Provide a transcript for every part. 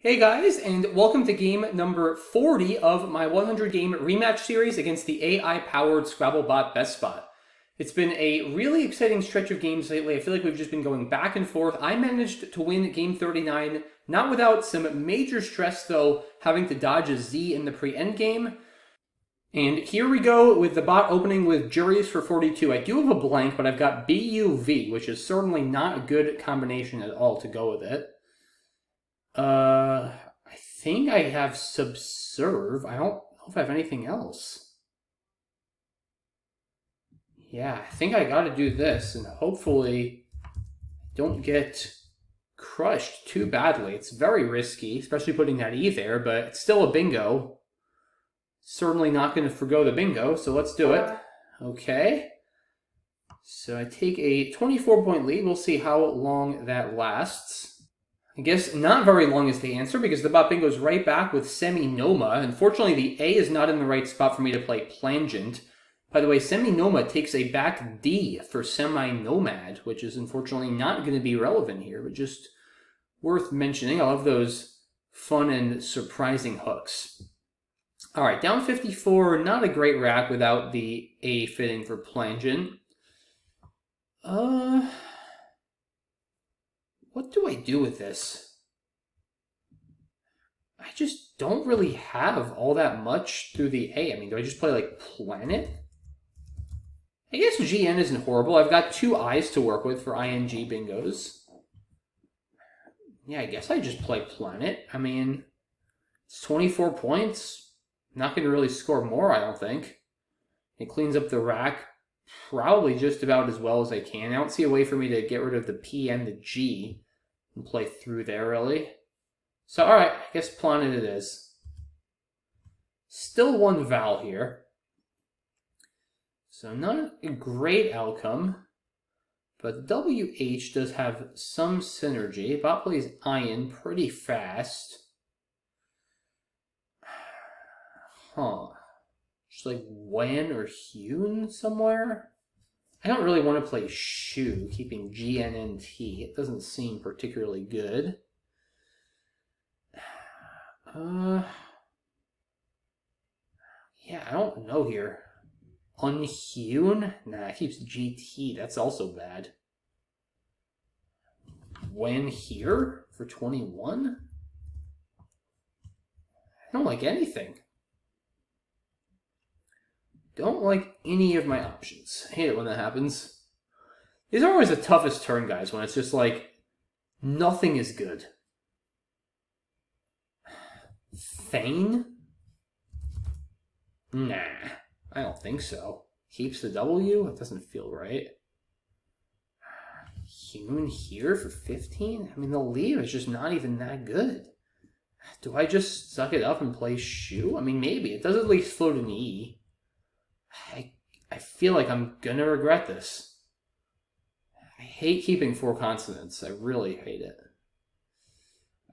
Hey guys, and welcome to game number 40 of my 100 game rematch series against the AI-powered Scrabble Bot BestBot. It's been a really exciting stretch of games lately. I feel like we've just been going back and forth. I managed to win game 39, not without some major stress though, having to dodge a Z in the pre-endgame. And here we go with the bot opening with juries for 42. I do have a blank, but I've got BUV, which is certainly not a good combination at all to go with it. I think I have Subserve. I don't know if I have anything else. Yeah, I think I gotta do this, and hopefully don't get crushed too badly. It's very risky, especially putting that E there, but it's still a bingo. Certainly not going to forgo the bingo, so let's do it. Okay. So I take a 24-point lead. We'll see how long that lasts. I guess not very long is the answer because the bot bingo's right back with Semi-Noma. Unfortunately, the A is not in the right spot for me to play Plangent. By the way, Semi-Noma takes a back D for Semi-Nomad, which is unfortunately not going to be relevant here, but just worth mentioning. I love those fun and surprising hooks. All right, down 54, not a great rack without the A fitting for Plangent. What do I do with this? I just don't really have all that much through the A. I mean, do I just play like Planet? I guess GN isn't horrible. I've got two I's to work with for ING bingos. Yeah, I guess I just play Planet. I mean, it's 24 points. Not going to really score more, I don't think. It cleans up the rack probably just about as well as I can. I don't see a way for me to get rid of the P and the G and play through there, really. So, alright, I guess Planet it is. Still one vowel here. So, not a great outcome. But the WH does have some synergy. Bot plays Iron pretty fast. Huh. Just like Wen or Hune somewhere? I don't really want to play Shu, keeping GNNT. It doesn't seem particularly good. Yeah, I don't know here. Unhewn? Nah, it keeps GT. That's also bad. When here for 21? I don't like anything. Don't like any of my options. I hate it when that happens. These are always the toughest turn, guys, when it's just like nothing is good. Thane? Nah, I don't think so. Keeps the W? It doesn't feel right. Human here for 15? I mean, the leave is just not even that good. Do I just suck it up and play Shu? I mean, maybe. It does at least float an E. I feel like I'm gonna regret this. I hate keeping 4 consonants. I really hate it.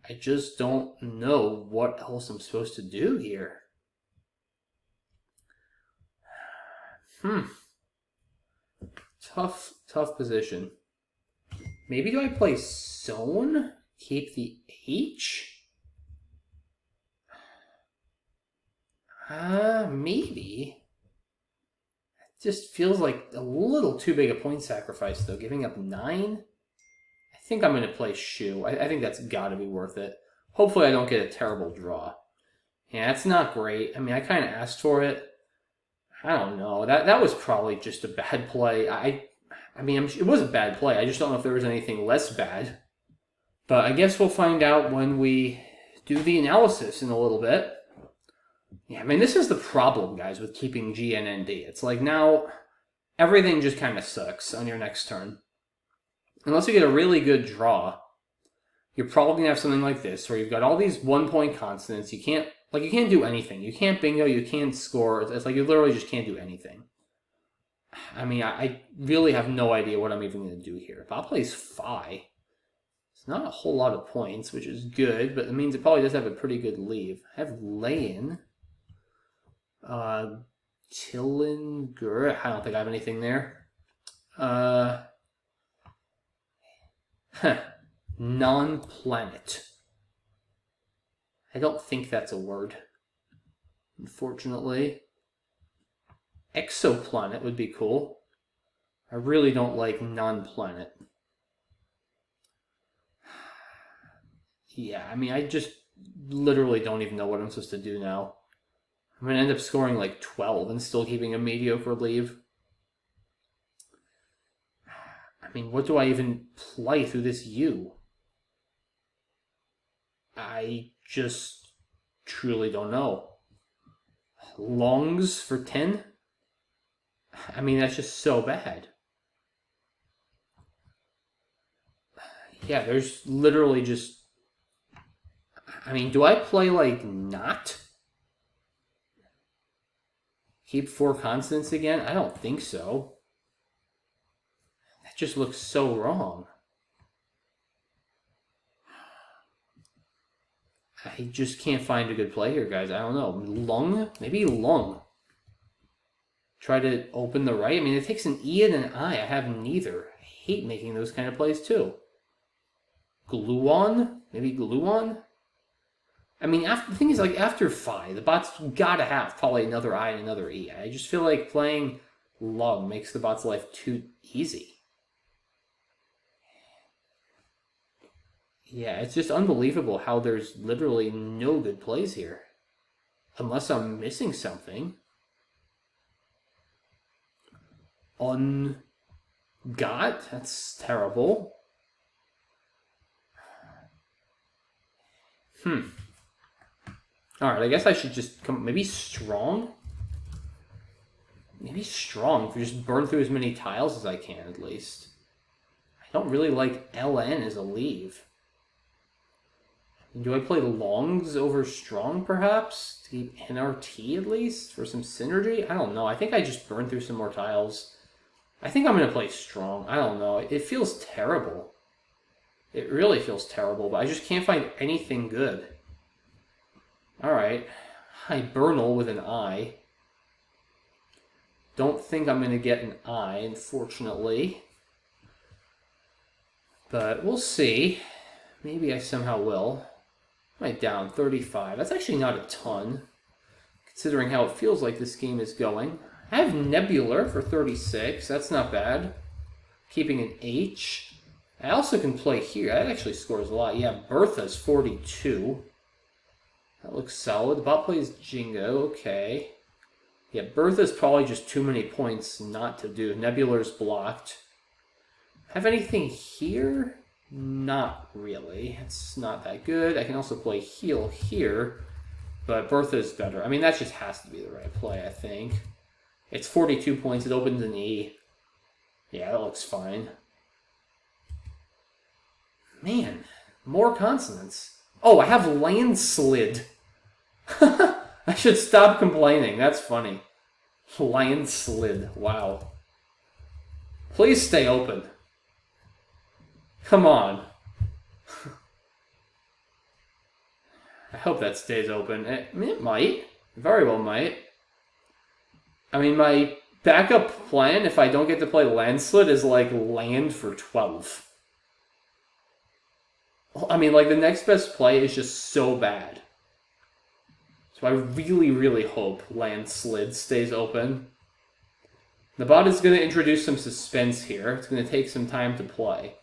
I just don't know what else I'm supposed to do here. Tough position. Maybe do I play Zone? Keep the H? Maybe. It just feels like a little too big a point sacrifice, though. Giving up 9? I think I'm going to play Shu. I think that's got to be worth it. Hopefully I don't get a terrible draw. Yeah, it's not great. I mean, I kind of asked for it. I don't know. That was probably just a bad play. I mean, it was a bad play. I just don't know if there was anything less bad. But I guess we'll find out when we do the analysis in a little bit. Yeah, I mean, this is the problem, guys, with keeping GNND. It's like now everything just kind of sucks on your next turn. Unless you get a really good draw, you're probably going to have something like this, where you've got all these 1-point consonants. You can't do anything. You can't bingo, you can't score. It's like you literally just can't do anything. I mean, I really have no idea what I'm even going to do here. Bot plays Phi. It's not a whole lot of points, which is good, but it means it probably does have a pretty good leave. I have lay-in. Tillinger. I don't think I have anything there. Non-planet. I don't think that's a word, unfortunately. Exoplanet would be cool. I really don't like non-planet. Yeah, I mean, I just literally don't even know what I'm supposed to do now. I'm going to end up scoring like 12 and still keeping a mediocre lead. I mean, what do I even play through this U? I just truly don't know. Longs for 10? I mean, that's just so bad. Yeah, there's literally just... I mean, do I play like not? Keep 4 consonants again? I don't think so. That just looks so wrong. I just can't find a good play here, guys. I don't know. Lung? Maybe lung. Try to open the right. I mean, it takes an E and an I. I have neither. I hate making those kind of plays, too. Gluon? Maybe gluon? I mean, the thing is, like, after phi, the bot's gotta have probably another I and another E. I just feel like playing lung makes the bot's life too easy. Yeah, it's just unbelievable how there's literally no good plays here. Unless I'm missing something. Ungot? That's terrible. Alright, I guess I should just come... Maybe strong? Maybe strong. Just burn through as many tiles as I can, at least. I don't really like LN as a leave. Do I play longs over strong, perhaps? To keep NRT, at least? For some synergy? I don't know. I think I just burn through some more tiles. I think I'm going to play strong. I don't know. It feels terrible. It really feels terrible, but I just can't find anything good. Alright. Hibernal with an I. Don't think I'm going to get an I, unfortunately. But we'll see. Maybe I somehow will. Right down, 35. That's actually not a ton, considering how it feels like this game is going. I have Nebular for 36. That's not bad. Keeping an H. I also can play here. That actually scores a lot. Yeah, Bertha's 42. That looks solid. The bot plays Jingo. Okay. Yeah, Bertha's probably just too many points not to do. Nebular's blocked. Have anything here? Not really. It's not that good. I can also play heal here, but Bertha's better. I mean, that just has to be the right play, I think. It's 42 points. It opens an E. Yeah, that looks fine. Man, more consonants. Oh, I have Landslid. I should stop complaining. That's funny. Landslid. Wow. Please stay open. Come on. I hope that stays open. I mean, it might. It very well might. I mean, my backup plan, if I don't get to play Landslid, is like land for 12. I mean, like, the next best play is just so bad. So I really, really hope Landslid stays open. The bot is going to introduce some suspense here. It's going to take some time to play.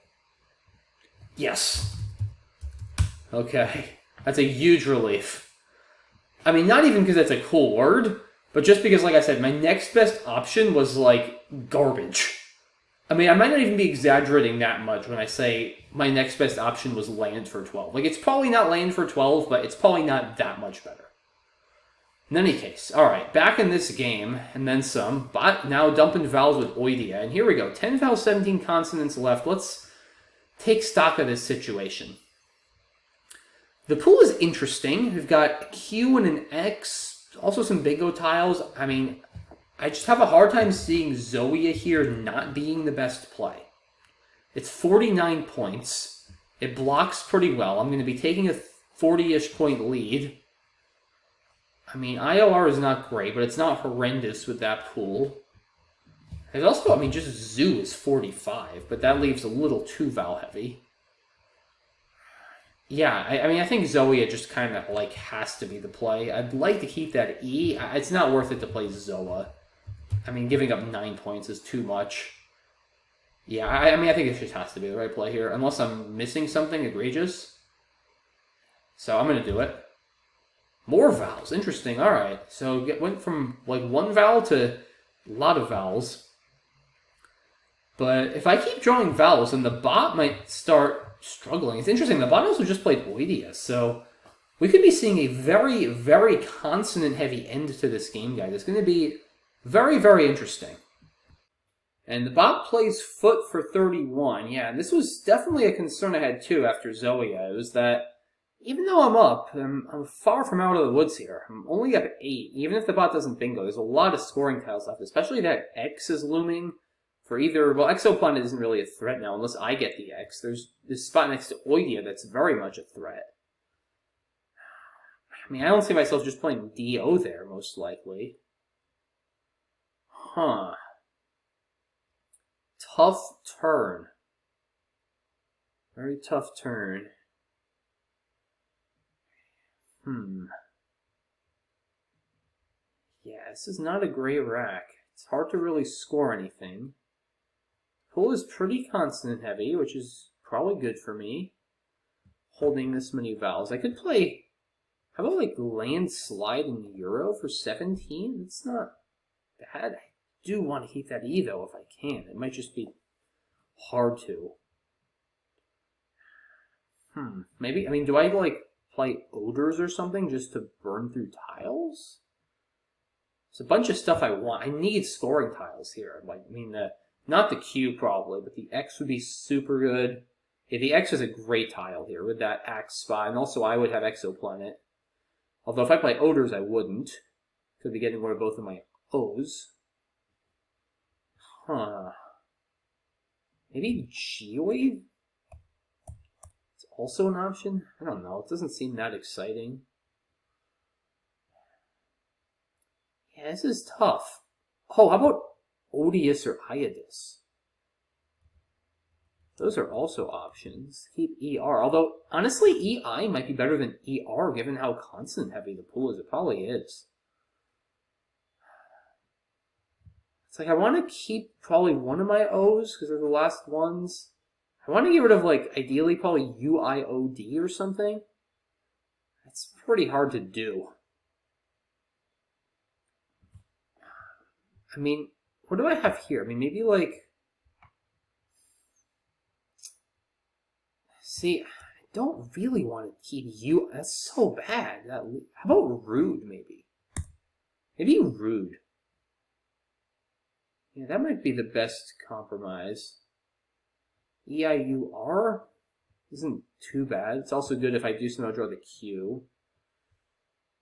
Yes. Okay. That's a huge relief. I mean, not even because that's a cool word, but just because, like I said, my next best option was, like, garbage. I mean, I might not even be exaggerating that much when I say my next best option was land for 12. Like, it's probably not land for 12, but it's probably not that much better. In any case, alright, back in this game, and then some, but now dumping vowels with oidea. And here we go, 10 vowels, 17 consonants left. Let's take stock of this situation. The pool is interesting. We've got a Q and an X, also some bingo tiles. I mean, I just have a hard time seeing Zoea here not being the best play. It's 49 points. It blocks pretty well. I'm going to be taking a 40-ish point lead. I mean, IOR is not great, but it's not horrendous with that pool. There's also, I mean, just Zoo is 45, but that leaves a little too vowel heavy. Yeah, I mean, I think Zoea just kind of like has to be the play. I'd like to keep that E. It's not worth it to play Zoa. I mean, giving up 9 points is too much. Yeah, I mean, I think it just has to be the right play here, unless I'm missing something egregious. So I'm gonna do it. More vowels, interesting. All right, so went from like one vowel to a lot of vowels. But if I keep drawing vowels, then the bot might start struggling. It's interesting. The bot also just played Oidius, so we could be seeing a very, very consonant-heavy end to this game, guys. It's going to be very, very interesting. And the bot plays foot for 31. Yeah, and this was definitely a concern I had too after Zoea. It was that even though I'm up, I'm far from out of the woods here. I'm only up 8. Even if the bot doesn't bingo, there's a lot of scoring tiles left, especially that X is looming for either. Well, Exoplanet isn't really a threat now unless I get the X. There's this spot next to Oidia that's very much a threat. I mean, I don't see myself just playing DO there, most likely. Huh. Tough turn. Very tough turn. Yeah, this is not a great rack. It's hard to really score anything. Pool is pretty consonant heavy, which is probably good for me. Holding this many vowels. I could play, how about like Landslid in Euro for 17? It's not bad. I do want to keep that E though if I can. It might just be hard to. Maybe, I mean, do I like play Odors or something just to burn through tiles? It's a bunch of stuff I want. I need scoring tiles here. Like, I mean, not the Q probably, but the X would be super good. Yeah, the X is a great tile here with that Axe spot, and also I would have Exoplanet. Although if I play Odors, I wouldn't. Could be getting rid of both of my O's. Huh. Maybe G-Wave? It's also an option? I don't know. It doesn't seem that exciting. Yeah, this is tough. Oh, how about Odious or Iodis? Those are also options. Keep ER. Although, honestly, EI might be better than ER given how consonant heavy the pool is. It probably is. It's like I want to keep probably one of my O's because they're the last ones. I want to get rid of, like, ideally probably UIOD or something. It's pretty hard to do. I mean, what do I have here? I mean, maybe like... See, I don't really want to keep you. That's so bad. How about Rude, maybe? Maybe Rude. Yeah, that might be the best compromise. EIUR isn't too bad. It's also good if I do somehow draw the Q.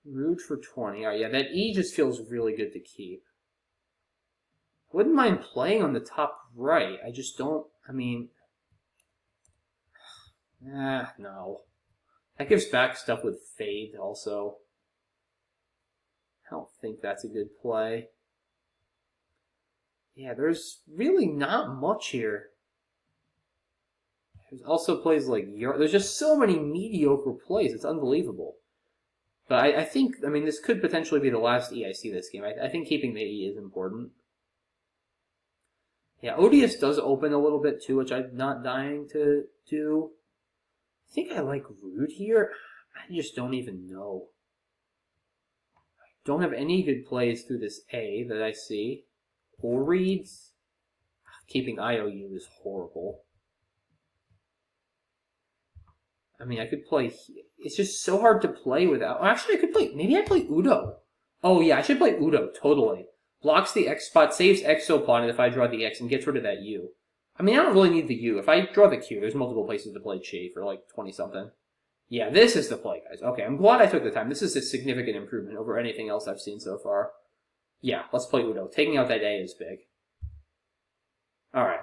Rude for 20. Alright, yeah, that E just feels really good to keep. I wouldn't mind playing on the top right. I just don't, I mean... no. That gives back stuff with Fade also. I don't think that's a good play. Yeah, there's really not much here. There's also plays like Europe. There's just so many mediocre plays. It's unbelievable. But I think, I mean, this could potentially be the last E I see this game. I think keeping the E is important. Yeah, Odious does open a little bit too, which I'm not dying to do. I think I like Rude here. I just don't even know. I don't have any good plays through this A that I see. Or reads. Keeping IOU is horrible. I mean, I could play... It's just so hard to play without... Actually, I could play... Maybe I play Udo. Oh, yeah, I should play Udo, totally. Blocks the X spot, saves Exoplanet if I draw the X, and gets rid of that U. I mean, I don't really need the U. If I draw the Q, there's multiple places to play Chi for like 20-something. Yeah, this is the play, guys. Okay, I'm glad I took the time. This is a significant improvement over anything else I've seen so far. Yeah, let's play Udo. Taking out that A is big. Alright.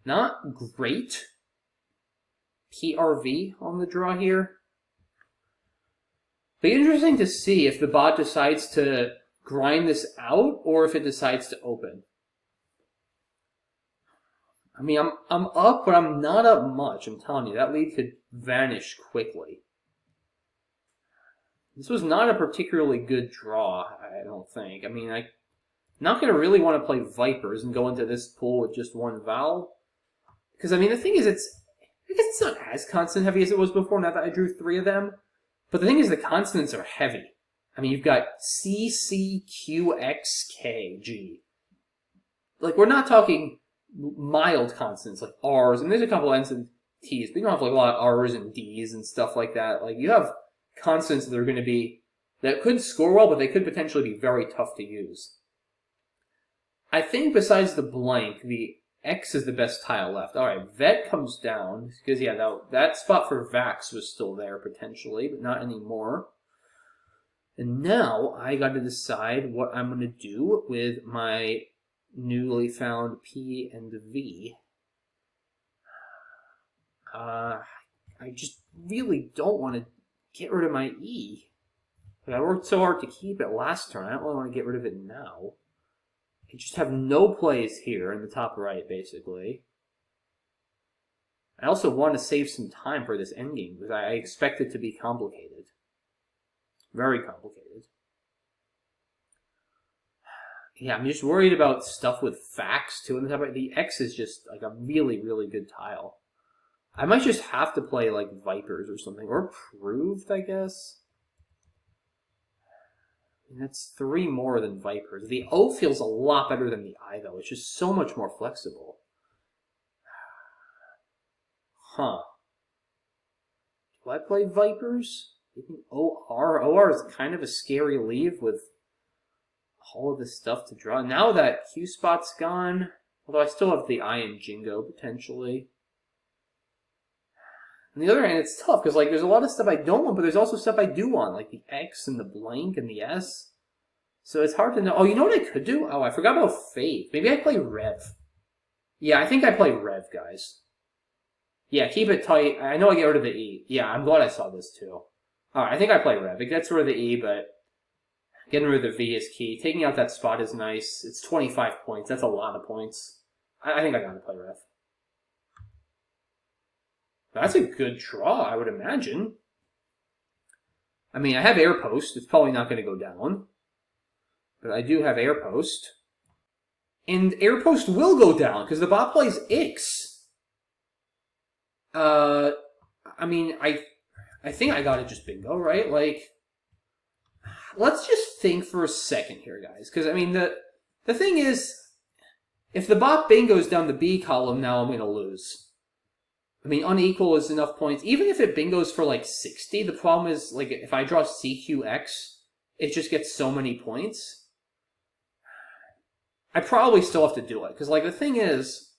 Not great. PRV on the draw here. Be interesting to see if the bot decides to grind this out or if it decides to open. I mean, I'm up, but I'm not up much. I'm telling you, that lead could vanish quickly. This was not a particularly good draw, I don't think. I mean, I'm not going to really want to play Vipers and go into this pool with just one vowel. Because, I mean, the thing is, I guess it's not as consonant heavy as it was before, now that I drew 3 of them. But the thing is, the consonants are heavy. I mean, you've got C, C, Q, X, K, G. Like, we're not talking mild consonants like R's, and there's a couple N's and T's, but you don't have like a lot of R's and D's and stuff like that. Like, you have consonants that are going to be, that could score well, but they could potentially be very tough to use. I think besides the blank, the X is the best tile left. Alright, Vet comes down, because yeah, that spot for Vax was still there potentially, but not anymore. And now I got to decide what I'm going to do with my newly found P and V. I just really don't want to get rid of my E. But I worked so hard to keep it last turn, I don't really want to get rid of it now. I just have no plays here in the top right, basically. I also want to save some time for this endgame, because I expect it to be complicated. Very complicated. Yeah, I'm just worried about stuff with facts, too, in the top right. The X is just, like, a really, really good tile. I might just have to play, like, Vipers or something. Or Proved, I guess. And that's 3 more than Vipers. The O feels a lot better than the I, though. It's just so much more flexible. Huh. Do I play Vipers? OR? OR is kind of a scary leave with all of this stuff to draw. Now that Q spot's gone, although I still have the I and Jingo, potentially. On the other hand, it's tough, because like there's a lot of stuff I don't want, but there's also stuff I do want, like the X and the blank and the S. So it's hard to know. Oh, you know what I could do? Oh, I forgot about Faith. Maybe I play Rev. Yeah, I think I play Rev, guys. Yeah, keep it tight. I know I get rid of the E. Yeah, I'm glad I saw this too. Alright, I think I play Rev. It gets rid of the E, but getting rid of the V is key. Taking out that spot is nice. It's 25 points. That's a lot of points. I think I gotta play Rev. That's a good draw, I would imagine. I mean, I have Air Post. It's probably not going to go down. But I do have Air Post. And Air Post will go down, because the bot plays Ix. I mean, I think I gotta just bingo, right? Like, let's just think for a second here, guys. Because, I mean, the thing is, if the bot bingos down the B column, now I'm going to lose. I mean, unequal is enough points. Even if it bingos for, like, 60, the problem is, like, if I draw CQX, it just gets so many points. I probably still have to do it. Because, like, the thing is,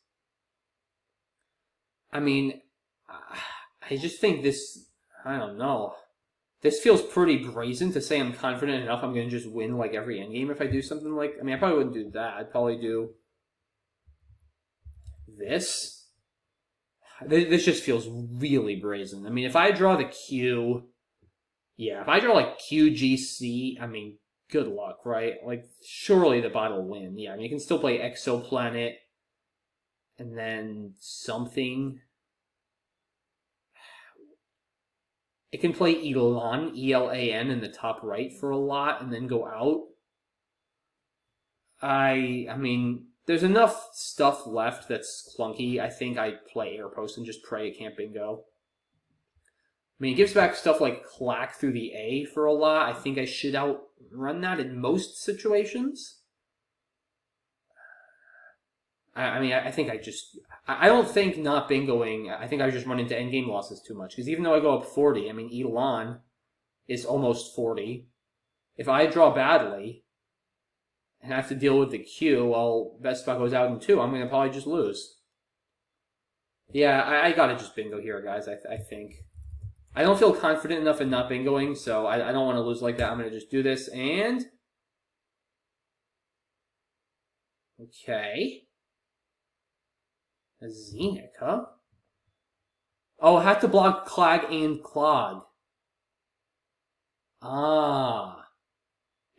I mean, I just think this, I don't know. This feels pretty brazen to say I'm confident enough I'm going to just win, like, every endgame if I do something like, I mean, I probably wouldn't do that. I'd probably do this. This just feels really brazen. I mean, if I draw the Q, yeah, if I draw like QGC, I mean, good luck, right? Like, surely the bot will win. Yeah, I mean, you can still play Exoplanet and then something. It can play Elan, E-L-A-N, in the top right for a lot and then go out. I mean, there's enough stuff left that's clunky. I think I'd play Air Post and just pray it can't bingo. I mean, it gives back stuff like Clack through the A for a lot. I think I should outrun that in most situations. I mean, I think I don't think not bingoing, I think I just run into endgame losses too much. Because even though I go up 40, I mean, Elan is almost 40. If I draw badly and I have to deal with the Q while BestBot goes out in 2, I'm going to probably just lose. Yeah, I got to just bingo here, guys, I think. I don't feel confident enough in not bingoing, so I don't want to lose like that. I'm going to just do this, and... Okay. A Xenic, huh? Oh, I have to block Clag and Clog. Ah.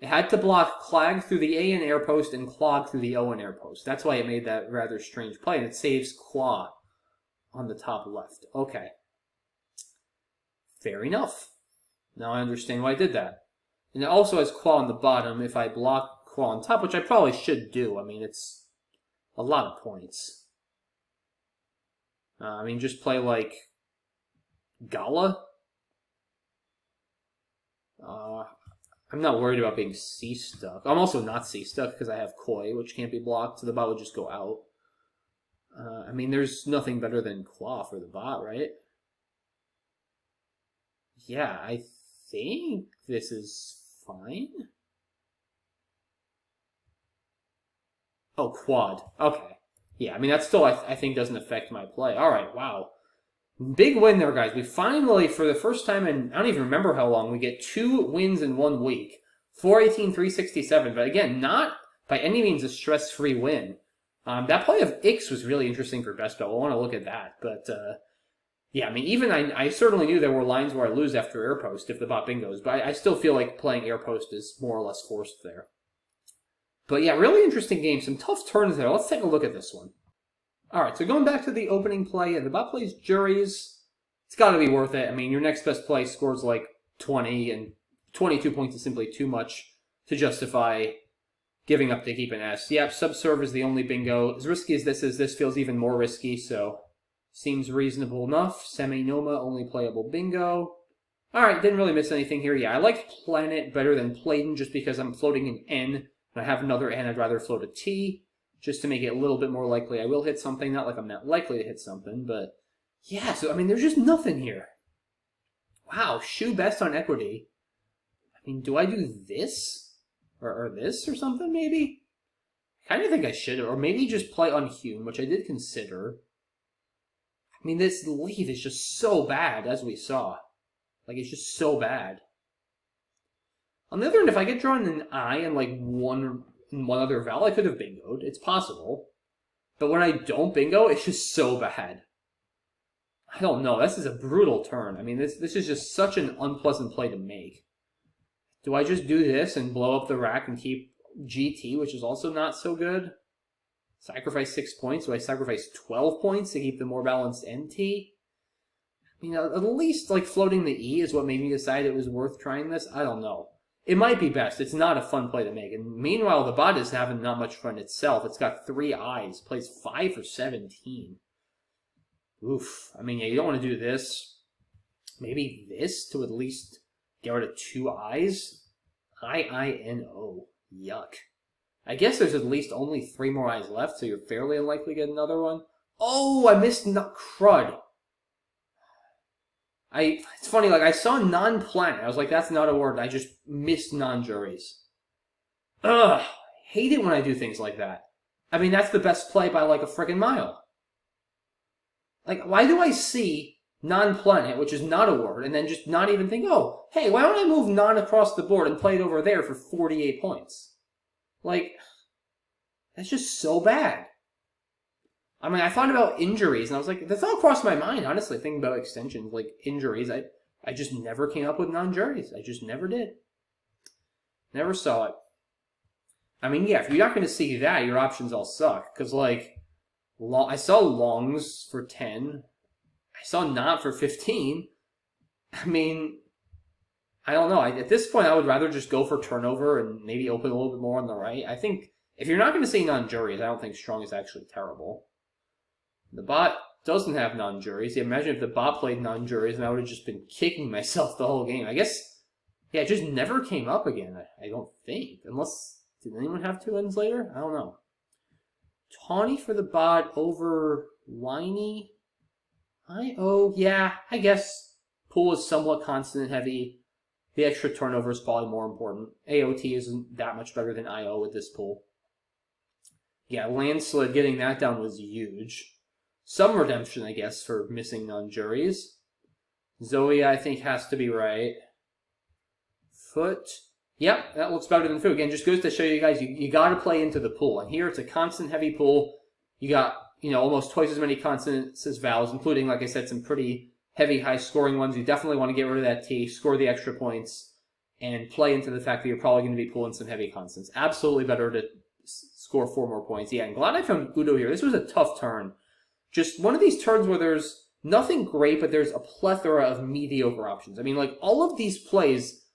It had to block Clag through the A and air post and Clog through the O and air post. That's why it made that rather strange play, and it saves Claw on the top left. Okay. Fair enough. Now I understand why I did that. And it also has Claw on the bottom if I block Claw on top, which I probably should do. I mean, it's a lot of points. I mean, just play like Gala. I'm not worried about being C-stuck. I'm also not C-stuck because I have Koi, which can't be blocked, so the bot would just go out. I mean, there's nothing better than Claw for the bot, right? Yeah, I think this is fine. Oh, quad. Okay. Yeah, I mean, that still, I think, doesn't affect my play. All right, wow. Big win there, guys. We finally, for the first time in, I don't even remember how long, we get 2 wins in 1 week. 418, 367. But again, not by any means a stress-free win. That play of Ix was really interesting for BestBot. We'll want to look at that. But, yeah, I mean, even I certainly knew there were lines where I lose after air post if the bot bingos. But I still feel like playing air post is more or less forced there. But yeah, really interesting game. Some tough turns there. Let's take a look at this one. All right, so going back to the opening play, the bot plays juries. It's got to be worth it. I mean, your next best play scores like 20, and 22 points is simply too much to justify giving up to keep an S. Yep, subserve is the only bingo. As risky as this feels even more risky, so seems reasonable enough. Seminoma, only playable bingo. All right, didn't really miss anything here. Yeah, I liked Planet better than Playdon just because I'm floating an N, and I have another N. I'd rather float a T, just to make it a little bit more likely I will hit something. Not like I'm not likely to hit something, but yeah, so I mean, there's just nothing here. Wow, shoe best on equity. I mean, do I do this? Or this or something, maybe? I kind of think I should, or maybe just play Unhewn, which I did consider. I mean, this lead is just so bad, as we saw. Like, it's just so bad. On the other hand, if I get drawn an I and like one other vowel, I could have bingoed. It's possible. But when I don't bingo, it's just so bad. I don't know. This is a brutal turn. I mean, this is just such an unpleasant play to make. Do I just do this and blow up the rack and keep GT, which is also not so good? Sacrifice 6 points. Do I sacrifice 12 points to keep the more balanced NT? I mean, at least like floating the E is what made me decide it was worth trying this. I don't know. It might be best. It's not a fun play to make. And meanwhile, the bot is having not much fun itself. It's got 3 eyes. Plays 5 for 17. Oof. I mean, yeah, you don't want to do this. Maybe this to at least get rid of 2 eyes. I-I-N-O. Yuck. I guess there's at least only 3 more eyes left, so you're fairly unlikely to get another one. Oh, I missed crud. It's funny, like, I saw non-planet. I was like, that's not a word. I just missed non-juries. Ugh. Hate it when I do things like that. I mean, that's the best play by, like, a friggin' mile. Like, why do I see non-planet, which is not a word, and then just not even think, oh, hey, why don't I move non across the board and play it over there for 48 points? Like, that's just so bad. I mean, I thought about injuries, and I was like, the thought crossed my mind, honestly, thinking about extensions, like injuries. I just never came up with non-juries. I just never did. Never saw it. I mean, yeah, if you're not going to see that, your options all suck. Because, like, I saw longs for 10. I saw not for 15. I mean, I don't know. At this point, I would rather just go for turnover and maybe open a little bit more on the right. I think if you're not going to see non-juries, I don't think strong is actually terrible. The bot doesn't have non-juries. Yeah, imagine if the bot played non-juries and I would have just been kicking myself the whole game. I guess, yeah, it just never came up again, I don't think. Unless, did anyone have 2 ends later? I don't know. Tawny for the bot over Whiny. Yeah, I guess pool is somewhat constant and heavy. The extra turnover is probably more important. AOT isn't that much better than IO with this pool. Yeah, Landslid, getting that down was huge. Some redemption, I guess, for missing non-juries. Zoe, I think, has to be right. Foot. Yep, that looks better than Foo. Again, just goes to show you guys, you got to play into the pool. And here it's a constant heavy pool. You got, almost twice as many consonants as vowels, including, like I said, some pretty heavy, high-scoring ones. You definitely want to get rid of that T, score the extra points. and play into the fact that you're probably going to be pulling some heavy constants. Absolutely better to score 4 more points. Yeah, I'm glad I found Udo here. This was a tough turn. Just one of these turns where there's nothing great, but there's a plethora of mediocre options. I mean, like, all of these plays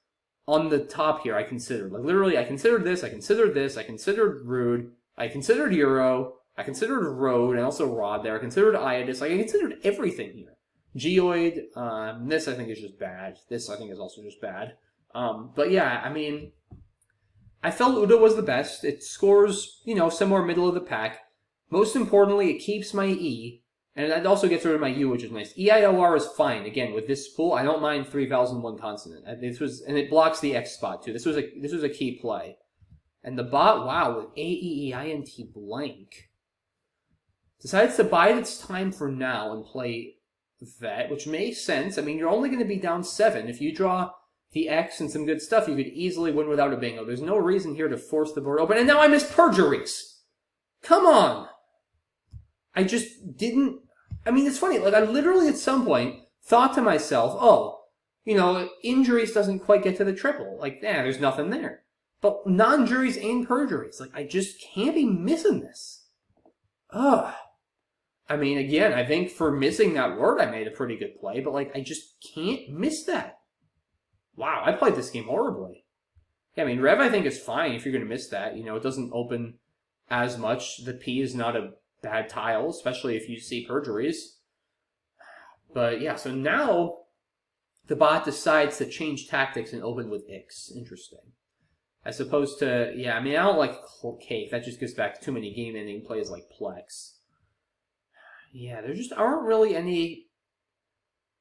on the top here I considered. Like, literally, I considered this, I considered this, I considered Rude, I considered Euro, I considered Road, and also Rod there. I considered Iodis. Like, I considered everything here. Geoid, this I think is just bad. This I think is also just bad. But yeah, I mean, I felt Udo was the best. It scores, somewhere middle of the pack. Most importantly, it keeps my E, and it also gets rid of my U, which is nice. EIOR is fine. Again, with this pool, I don't mind 3001 consonant. And it blocks the X spot too. This was a key play. And the bot, wow, with AEEINT blank, decides to bide its time for now and play Vet, which makes sense. I mean, you're only going to be down 7. If you draw the X and some good stuff, you could easily win without a bingo. There's no reason here to force the board open. And now I missed Perjuries. Come on. I just didn't... I mean, it's funny. Like, I literally at some point thought to myself, oh, injuries doesn't quite get to the triple. Like, there's nothing there. But non-juries and perjuries. Like, I just can't be missing this. Ugh. I mean, again, I think for missing that word, I made a pretty good play, but, like, I just can't miss that. Wow, I played this game horribly. Yeah, I mean, Rev, I think, is fine if you're going to miss that. It doesn't open as much. The P is not a bad tile, especially if you see perjuries. But, yeah, so now the bot decides to change tactics and open with X. Interesting. As opposed to, yeah, I mean, I don't like Cake. That just goes back to too many game-ending plays like Plex. Yeah, there just aren't really any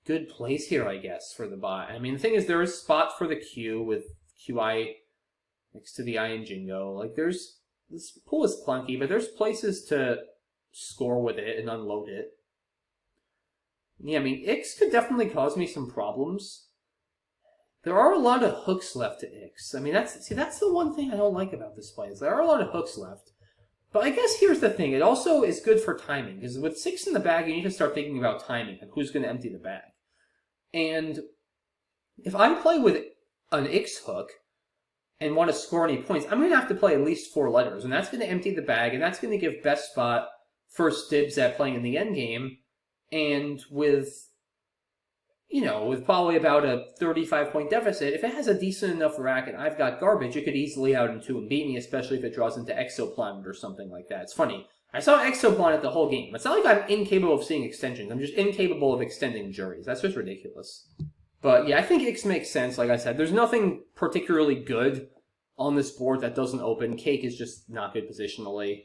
good plays here, I guess, for the bot. I mean, the thing is, there is spots for the Q with QI next to the I in Jingo. Like, this pool is clunky, but there's places to score with it and unload it. Yeah, I mean, X could definitely cause me some problems. There are a lot of hooks left to X. I mean, that's the one thing I don't like about this play, is there are a lot of hooks left. But I guess here's the thing. It also is good for timing, because with 6 in the bag, you need to start thinking about timing and who's going to empty the bag. And if I play with an X hook and want to score any points, I'm going to have to play at least 4 letters, and that's going to empty the bag, and that's going to give BestBot first dibs at playing in the endgame, and with probably about a 35-point deficit, if it has a decent enough rack and I've got garbage, it could easily out in 2 and beat me, especially if it draws into Exoplanet or something like that. It's funny. I saw Exoplanet the whole game. It's not like I'm incapable of seeing extensions. I'm just incapable of extending juries. That's just ridiculous. But yeah, I think X makes sense, like I said. There's nothing particularly good on this board that doesn't open. Cake is just not good positionally.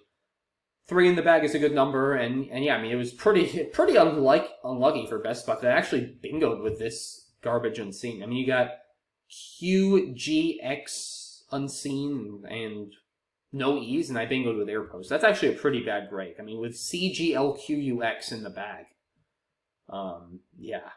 3 in the bag is a good number, and yeah, I mean, it was pretty unlucky for BestBot that I actually bingoed with this garbage unseen. I mean, you got QGX unseen and no E's, and I bingoed with air post. That's actually a pretty bad break. I mean, with CGLQUX in the bag. Yeah.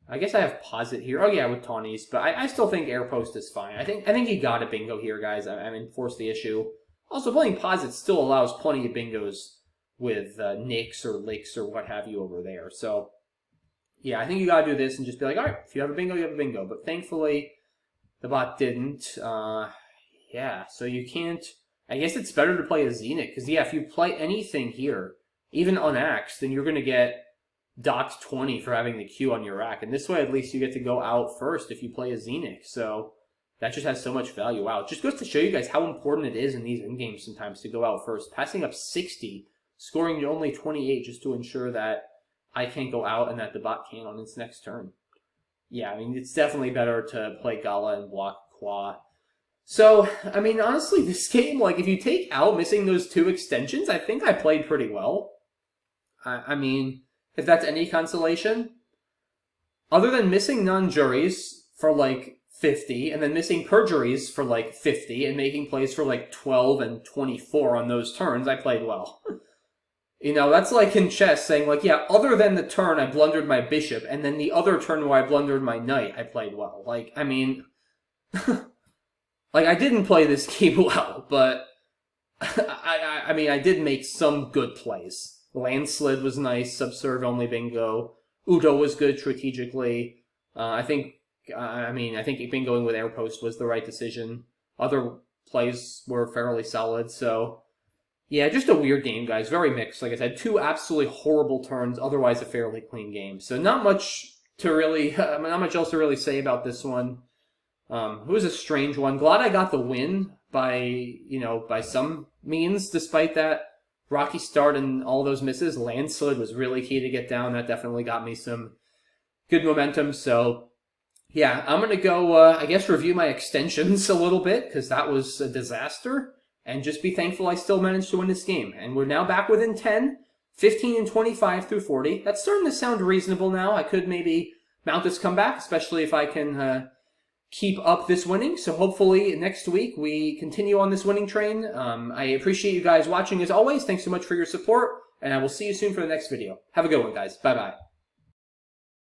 I guess I have posit here. Oh yeah, with tawnies, but I still think air post is fine. I think you got a bingo here, guys. I mean, force the issue. Also, playing posit still allows plenty of bingos with nicks or licks or what have you over there. So, yeah, I think you got to do this and just be like, all right, if you have a bingo, you have a bingo. But thankfully, the bot didn't. Yeah, so you can't... I guess it's better to play a Zenith, because, yeah, if you play anything here, even unaxed, then you're going to get docked 20 for having the Q on your rack. And this way, at least, you get to go out first if you play a Zenith. So... that just has so much value. Wow, it just goes to show you guys how important it is in these in-games sometimes to go out first. Passing up 60, scoring only 28 just to ensure that I can't go out and that the bot can on its next turn. Yeah, I mean, it's definitely better to play Gala and block Qua. So, I mean, honestly, this game, like, if you take out missing those 2 extensions, I think I played pretty well. I mean, if that's any consolation. Other than missing non-juries for, like, 50, and then missing perjuries for like 50, and making plays for like 12 and 24 on those turns, I played well. That's like in chess saying like, yeah, other than the turn I blundered my bishop, and then the other turn where I blundered my knight, I played well. Like, I mean, like, I didn't play this game well, but I mean, I did make some good plays. Landslid was nice, subserve only bingo. Udo was good strategically. I think I mean, I think even going with air post was the right decision. Other plays were fairly solid, so yeah, just a weird game, guys. Very mixed. Like I said, 2 absolutely horrible turns, otherwise a fairly clean game. So not much to really, not much else to really say about this one. It was a strange one. Glad I got the win by some means, despite that rocky start and all those misses. Landslid was really key to get down. That definitely got me some good momentum. So yeah, I'm going to go, I guess, review my extensions a little bit, because that was a disaster, and just be thankful I still managed to win this game. And we're now back within 10, 15, and 25 through 40. That's starting to sound reasonable now. I could maybe mount this comeback, especially if I can keep up this winning. So hopefully next week we continue on this winning train. I appreciate you guys watching as always. Thanks so much for your support, and I will see you soon for the next video. Have a good one, guys. Bye-bye.